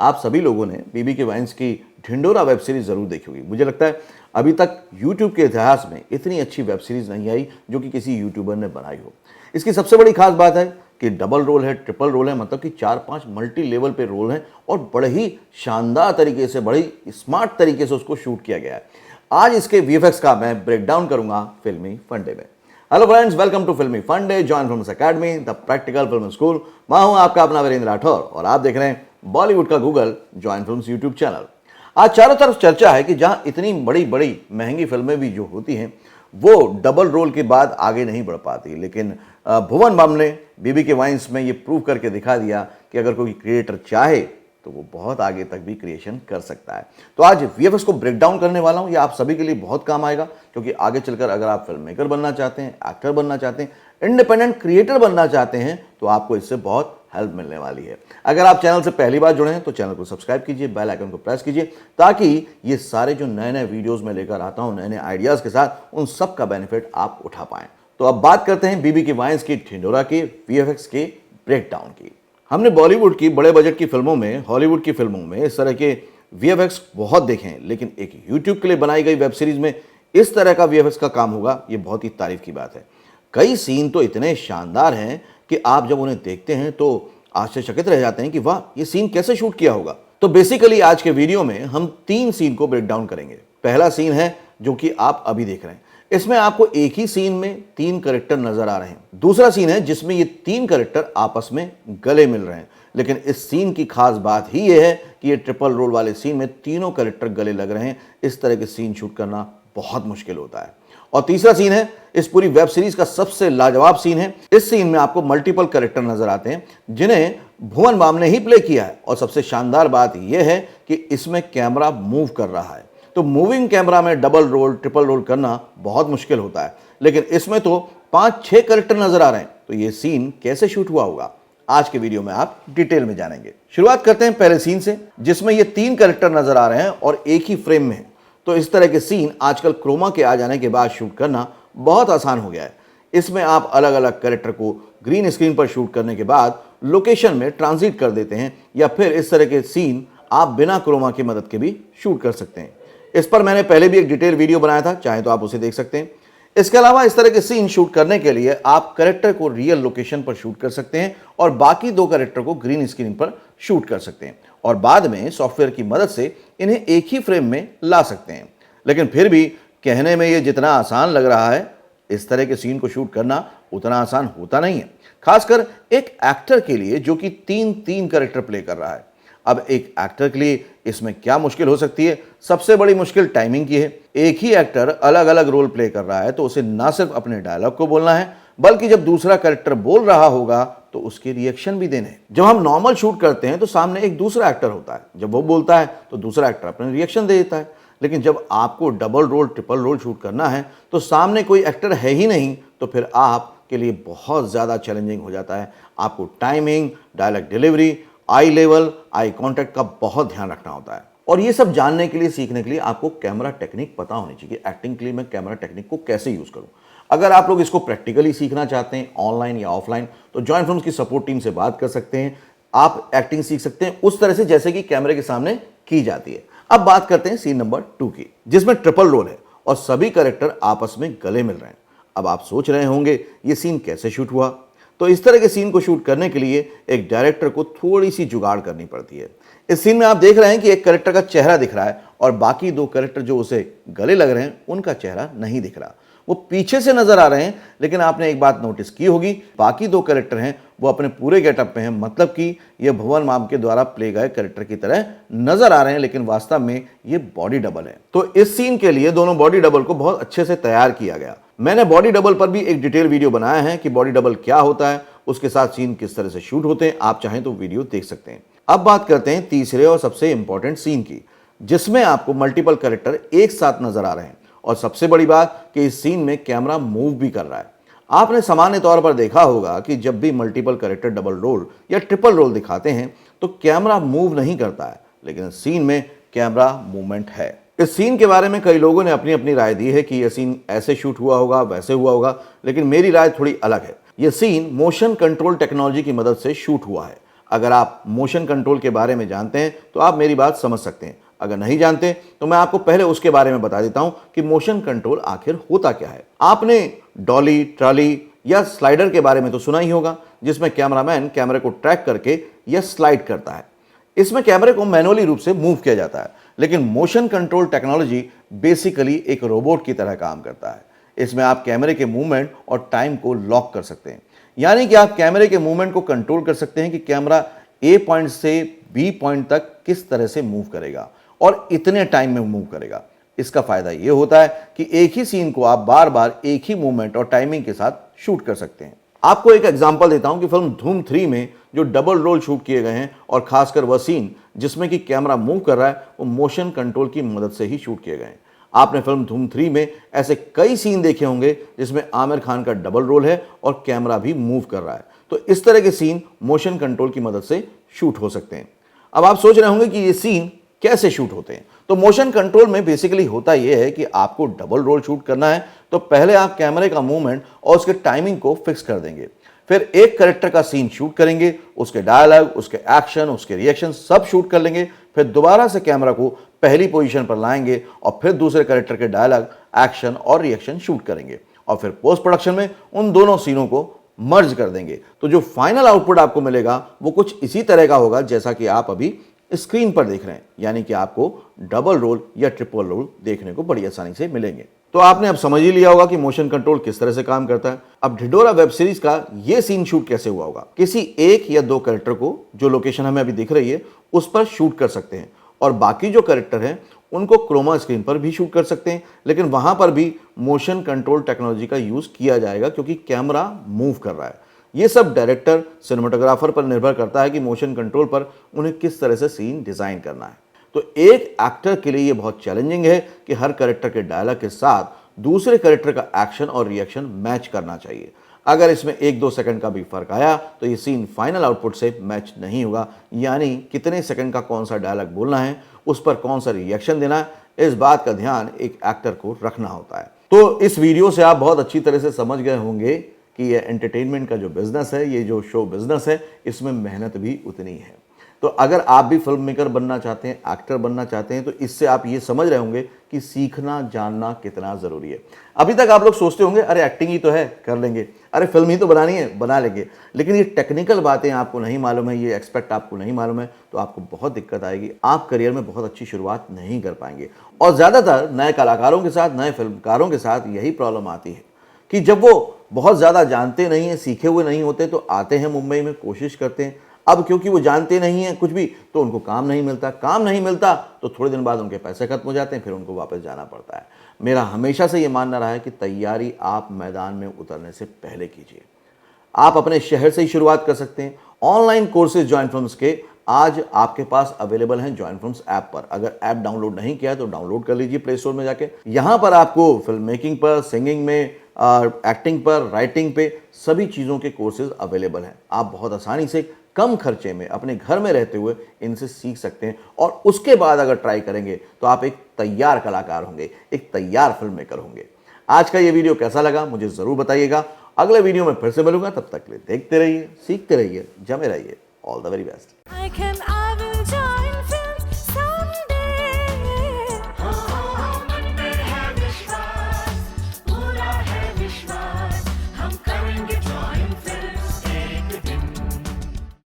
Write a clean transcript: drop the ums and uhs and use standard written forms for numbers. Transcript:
आप सभी लोगों ने बीबी के वाइन्स की ढिंढोरा वेब सीरीज जरूर देखी होगी। मुझे लगता है अभी तक यूट्यूब के इतिहास में इतनी अच्छी वेब सीरीज नहीं आई जो कि किसी यूट्यूबर ने बनाई हो। इसकी सबसे बड़ी खास बात है कि डबल रोल है, ट्रिपल रोल है, मतलब कि 4-5 मल्टी लेवल पे रोल हैं और बड़े ही शानदार तरीके से, बड़ी स्मार्ट तरीके से उसको शूट किया गया है। आज इसके वीएफएक्स का मैं ब्रेक डाउन करूंगा फिल्मी फंडे में। हेलो फ्रेंड्स, वेलकम टू फिल्मी फंडे, join films academy, the practical film school. मैं हूं आपका अपना वीरेंद्र राठौर और आप देख रहे हैं बॉलीवुड का Google, join films YouTube channel. आज चारों तरफ चर्चा है कि जहां इतनी बड़ी बड़ी महंगी फिल्में भी जो होती हैं वो डबल रोल के बाद आगे नहीं बढ़ पाती, लेकिन भुवन बाम ने बीबी के वाइन्स में ये प्रूव करके दिखा दिया कि अगर कोई क्रिएटर चाहे तो वो बहुत आगे तक भी क्रिएशन कर सकता है। तो आज वीएफएक्स को ब्रेक डाउन करने वाला हूँ। ये आप सभी के लिए बहुत काम आएगा, क्योंकि आगे चलकर अगर आप फिल्म मेकर बनना चाहते हैं, एक्टर बनना चाहते हैं, इंडिपेंडेंट क्रिएटर बनना चाहते हैं तो आपको इससे बहुत हेल्प मिलने वाली है। अगर आप चैनल से पहली बार जुड़े हैं तो चैनल को सब्सक्राइब कीजिए, बेल आइकन को प्रेस कीजिए, ताकि ये सारे जो नए नए वीडियोस में लेकर आता हूँ नए नए आइडियाज के साथ, उन सब का बेनिफिट आप उठा पाएं। तो अब बात करते हैं बीबी के वाइन्स की ढिंढोरा के वीएफएक्स के ब्रेक डाउन की। हमने बॉलीवुड की बड़े बजट की फिल्मों में, हॉलीवुड की फिल्मों में इस तरह के वीएफएक्स बहुत देखे हैं, लेकिन एक यूट्यूब के लिए बनाई गई वेब सीरीज में इस तरह का वीएफएक्स का काम होगा, ये बहुत ही तारीफ की बात है। कई सीन तो इतने शानदार हैं कि आप जब उन्हें देखते हैं तो आश्चर्यचकित रह जाते हैं कि वाह, ये सीन कैसे शूट किया होगा। तो बेसिकली आज के वीडियो में हम 3 सीन को ब्रेक डाउन करेंगे। पहला सीन है जो कि आप अभी देख रहे हैं। इसमें आपको एक ही सीन में 3 कैरेक्टर नजर आ रहे हैं। दूसरा सीन है जिसमें ये 3 कैरेक्टर आपस में गले मिल रहे हैं, लेकिन इस सीन की खास बात ही ये है कि ये ट्रिपल रोल वाले सीन में तीनों कैरेक्टर गले लग रहे हैं। इस तरह के सीन शूट करना बहुत मुश्किल होता है। और तीसरा सीन है इस पूरी वेब सीरीज का सबसे लाजवाब सीन है। इस सीन में आपको मल्टीपल कैरेक्टर नजर आते हैं जिन्हें भुवन बाम ने ही प्ले किया है। और सबसे शानदार बात यह है कि इसमें कैमरा मूव कर रहा है। तो मूविंग कैमरा में डबल रोल, ट्रिपल रोल करना बहुत मुश्किल होता है, लेकिन इसमें तो 5-6 कैरेक्टर नजर आ रहे हैं। तो ये सीन कैसे शूट हुआ होगा, आज के वीडियो में आप डिटेल में जानेंगे। शुरुआत करते हैं पहले सीन से, जिसमें ये 3 कैरेक्टर नजर आ रहे हैं और एक ही फ्रेम में है। तो इस तरह के सीन आजकल क्रोमा के आ जाने के बाद शूट करना बहुत आसान हो गया है। इसमें आप अलग अलग कैरेक्टर को ग्रीन स्क्रीन पर शूट करने के बाद लोकेशन में ट्रांजिट कर देते हैं, या फिर इस तरह के सीन आप बिना क्रोमा की मदद के भी शूट कर सकते हैं। इस पर मैंने पहले भी एक डिटेल वीडियो बनाया था, चाहे तो आप उसे देख सकते हैं। इसके अलावा इस तरह के सीन शूट करने के लिए आप कैरेक्टर को रियल लोकेशन पर शूट कर सकते हैं और बाकी 2 कैरेक्टर को ग्रीन स्क्रीन पर शूट कर सकते हैं, और बाद में सॉफ्टवेयर की मदद से इन्हें एक ही फ्रेम में ला सकते हैं। लेकिन फिर भी कहने में ये जितना आसान लग रहा है, इस तरह के सीन को शूट करना उतना आसान होता नहीं है, खासकर एक एक्टर के लिए जो कि 3 कैरेक्टर प्ले कर रहा है। अब एक एक्टर के लिए इसमें क्या मुश्किल हो सकती है? सबसे बड़ी मुश्किल टाइमिंग की है। एक ही एक्टर अलग अलग रोल प्ले कर रहा है तो उसे ना सिर्फ अपने डायलॉग को बोलना है, बल्कि जब दूसरा कैरेक्टर बोल रहा होगा तो उसके रिएक्शन भी देने हैं। जब हम नॉर्मल शूट करते हैं तो सामने एक दूसरा एक्टर होता है, जब वो बोलता है तो दूसरा एक्टर अपने रिएक्शन दे देता है। लेकिन जब आपको double role, triple role shoot करना है तो सामने कोई एक्टर है ही नहीं, तो फिर आपके लिए बहुत ज़्यादा चैलेंजिंग हो जाता है। आपको टाइमिंग, डायलॉग डिलीवरी, आई लेवल, आई कांटेक्ट का बहुत ध्यान रखना होता है। और ये सब जानने के लिए, सीखने के लिए आपको कैमरा टेक्निक पता होनी चाहिए। एक्टिंग के लिए मैं कैमरा टेक्निक को कैसे यूज़ करूँ। अगर आप लोग इसको प्रैक्टिकली सीखना चाहते हैं, ऑनलाइन या ऑफलाइन, तो जॉइन फिल्म्स की सपोर्ट टीम से बात कर सकते हैं। आप एक्टिंग सीख सकते हैं उस तरह से जैसे कि कैमरे के सामने की जाती है। अब बात करते हैं सीन नंबर 2 की, जिसमें ट्रिपल रोल है और सभी कैरेक्टर आपस में गले मिल रहे हैं। अब आप सोच रहे होंगे ये सीन कैसे शूट हुआ। तो इस तरह के सीन को शूट करने के लिए एक डायरेक्टर को थोड़ी सी जुगाड़ करनी पड़ती है। इस सीन में आप देख रहे हैं कि एक कैरेक्टर का चेहरा दिख रहा है और बाकी 2 कैरेक्टर जो उसे गले लग रहे हैं उनका चेहरा नहीं दिख रहा। वो पीछे से नजर आ रहे हैं, लेकिन आपने एक बात नोटिस की होगी, बाकी 2 कैरेक्टर हैं वो अपने पूरे गेटअप में हैं, मतलब कि ये भुवन बाम के द्वारा प्ले गए कैरेक्टर की तरह नजर आ रहे हैं, लेकिन वास्तव में ये बॉडी डबल है। तो इस सीन के लिए दोनों बॉडी डबल को बहुत अच्छे से तैयार किया गया। मैंने बॉडी डबल पर भी एक डिटेल वीडियो बनाया है कि बॉडी डबल क्या होता है, उसके साथ सीन किस तरह से शूट होते हैं। आप चाहें तो वीडियो देख सकते हैं। अब बात करते हैं तीसरे और सबसे इंपॉर्टेंट सीन की, जिसमें आपको मल्टीपल कैरेक्टर एक साथ नजर आ रहे हैं। और सबसे बड़ी बात कि इस सीन में कैमरा मूव भी कर रहा है। आपने सामान्य तौर पर देखा होगा कि जब भी मल्टीपल कैरेक्टर डबल रोल या ट्रिपल रोल दिखाते हैं तो कैमरा मूव नहीं करता है, लेकिन सीन में कैमरा मूवमेंट है। इस सीन के बारे में कई लोगों ने अपनी अपनी राय दी है कि यह सीन ऐसे शूट हुआ होगा, वैसे हुआ होगा, लेकिन मेरी राय थोड़ी अलग है। यह सीन मोशन कंट्रोल टेक्नोलॉजी की मदद से शूट हुआ है। अगर आप मोशन कंट्रोल के बारे में जानते हैं तो आप मेरी बात समझ सकते हैं, अगर नहीं जानते तो मैं आपको पहले उसके बारे में बता देता हूं कि मोशन कंट्रोल आखिर होता क्या है। आपने डॉली, ट्रॉली या स्लाइडर के बारे में तो सुना ही होगा, जिसमें कैमरामैन कैमरे को ट्रैक करके या स्लाइड करता है। इसमें कैमरे को मैनुअली रूप से मूव किया जाता है, लेकिन मोशन कंट्रोल टेक्नोलॉजी बेसिकली एक रोबोट की तरह काम करता है। इसमें आप कैमरे के मूवमेंट और टाइम को लॉक कर सकते हैं, यानी कि आप कैमरे के मूवमेंट को कंट्रोल कर सकते हैं कि कैमरा ए पॉइंट से बी पॉइंट तक किस तरह से मूव करेगा और इतने टाइम में मूव करेगा। इसका फायदा यह होता है कि एक ही सीन को आप बार बार एक ही मूवमेंट और टाइमिंग के साथ शूट कर सकते हैं। आपको एक एग्जांपल देता हूं कि फिल्म धूम 3 में जो डबल रोल शूट किए गए हैं और खासकर वह सीन जिसमें कि कैमरा मूव कर रहा है, वो मोशन कंट्रोल की मदद से ही शूट किए गए हैं। आपने फिल्म धूम 3 में ऐसे कई सीन देखे होंगे जिसमें आमिर खान का डबल रोल है और कैमरा भी मूव कर रहा है। तो इस तरह के सीन मोशन कंट्रोल की मदद से शूट हो सकते हैं। अब आप सोच रहे होंगे कि ये सीन कैसे शूट होते हैं। तो मोशन कंट्रोल में बेसिकली होता यह है कि आपको डबल रोल शूट करना है तो पहले आप कैमरे का मूवमेंट और उसके टाइमिंग को फिक्स कर देंगे, फिर एक कैरेक्टर का सीन शूट करेंगे, उसके डायलॉग, उसके एक्शन, उसके रिएक्शन सब शूट कर लेंगे, फिर दोबारा से कैमरा को पहली पोजीशन पर लाएंगे और फिर दूसरे कैरेक्टर के डायलॉग, एक्शन और रिएक्शन शूट करेंगे और फिर पोस्ट प्रोडक्शन में उन दोनों सीनों को मर्ज कर देंगे। तो जो फाइनल आउटपुट आपको मिलेगा वो कुछ इसी तरह का होगा जैसा कि आप अभी स्क्रीन पर देख रहे हैं, यानी कि आपको डबल रोल या ट्रिपल रोल देखने को बड़ी आसानी से मिलेंगे। तो आपने अब समझ ही लिया होगा कि मोशन कंट्रोल किस तरह से काम करता है। अब ढिंढोरा वेब सीरीज का ये सीन शूट कैसे हुआ होगा। किसी एक या दो कैरेक्टर को जो लोकेशन हमें अभी दिख रही है उस पर शूट कर सकते हैं और बाकी जो कैरेक्टर हैं उनको क्रोमा स्क्रीन पर भी शूट कर सकते हैं, लेकिन वहां पर भी मोशन कंट्रोल टेक्नोलॉजी का यूज किया जाएगा क्योंकि कैमरा मूव कर रहा है। ये सब डायरेक्टर, सिनेमाटोग्राफर पर निर्भर करता है कि मोशन कंट्रोल पर उन्हें किस तरह से सीन डिजाइन करना है। तो एक एक्टर के लिए ये बहुत चैलेंजिंग है कि हर कैरेक्टर के डायलॉग के साथ दूसरे कैरेक्टर का एक्शन और रिएक्शन मैच करना चाहिए। अगर इसमें 1-2 सेकंड का भी फर्क आया तो ये सीन फाइनल आउटपुट से मैच नहीं होगा, यानी कितने सेकंड का कौन सा डायलॉग बोलना है, उस पर कौन सा रिएक्शन देना है, इस बात का ध्यान एक एक्टर को रखना होता है। तो इस वीडियो से आप बहुत अच्छी तरह से समझ गए होंगे कि ये एंटरटेनमेंट का जो बिजनेस है, ये जो शो बिजनेस है, इसमें मेहनत भी उतनी है। तो अगर आप भी फिल्म मेकर बनना चाहते हैं, एक्टर बनना चाहते हैं, तो इससे आप ये समझ रहे होंगे कि सीखना जानना कितना ज़रूरी है। अभी तक आप लोग सोचते होंगे अरे एक्टिंग ही तो है, कर लेंगे, अरे फिल्म ही तो बनानी है, बना लेंगे, लेकिन ये टेक्निकल बातें आपको नहीं मालूम है, ये एक्सपेक्ट आपको नहीं मालूम है, तो आपको बहुत दिक्कत आएगी। आप करियर में बहुत अच्छी शुरुआत नहीं कर पाएंगे। और ज़्यादातर नए कलाकारों के साथ, नए फिल्मकारों के साथ यही प्रॉब्लम आती है कि जब वो बहुत ज़्यादा जानते नहीं हैं, सीखे हुए नहीं होते, तो आते हैं मुंबई में, कोशिश करते हैं। अब क्योंकि वो जानते नहीं हैं कुछ भी, तो उनको काम नहीं मिलता। काम नहीं मिलता तो थोड़े दिन बाद उनके पैसे खत्म हो जाते हैं, फिर उनको वापस जाना पड़ता है। मेरा हमेशा से ये मानना रहा है कि तैयारी आप मैदान में उतरने से पहले कीजिए। आप अपने शहर से ही शुरुआत कर सकते हैं। ऑनलाइन कोर्सेज जॉइन फिल्म्स के आज आपके पास अवेलेबल हैं जॉइन फिल्म्स ऐप पर। अगर ऐप डाउनलोड नहीं किया तो डाउनलोड कर लीजिए प्ले स्टोर में जाके। यहाँ पर आपको फिल्म मेकिंग पर, सिंगिंग में, एक्टिंग पर, राइटिंग पे सभी चीज़ों के कोर्सेज अवेलेबल हैं। आप बहुत आसानी से कम खर्चे में अपने घर में रहते हुए इनसे सीख सकते हैं और उसके बाद अगर ट्राई करेंगे तो आप एक तैयार कलाकार होंगे, एक तैयार फिल्म मेकर होंगे। आज का ये वीडियो कैसा लगा मुझे ज़रूर बताइएगा। अगले वीडियो में फिर से मिलूंगा, तब तक के लिए देखते रहिए, सीखते रहिए, जमे रहिए। All the very best.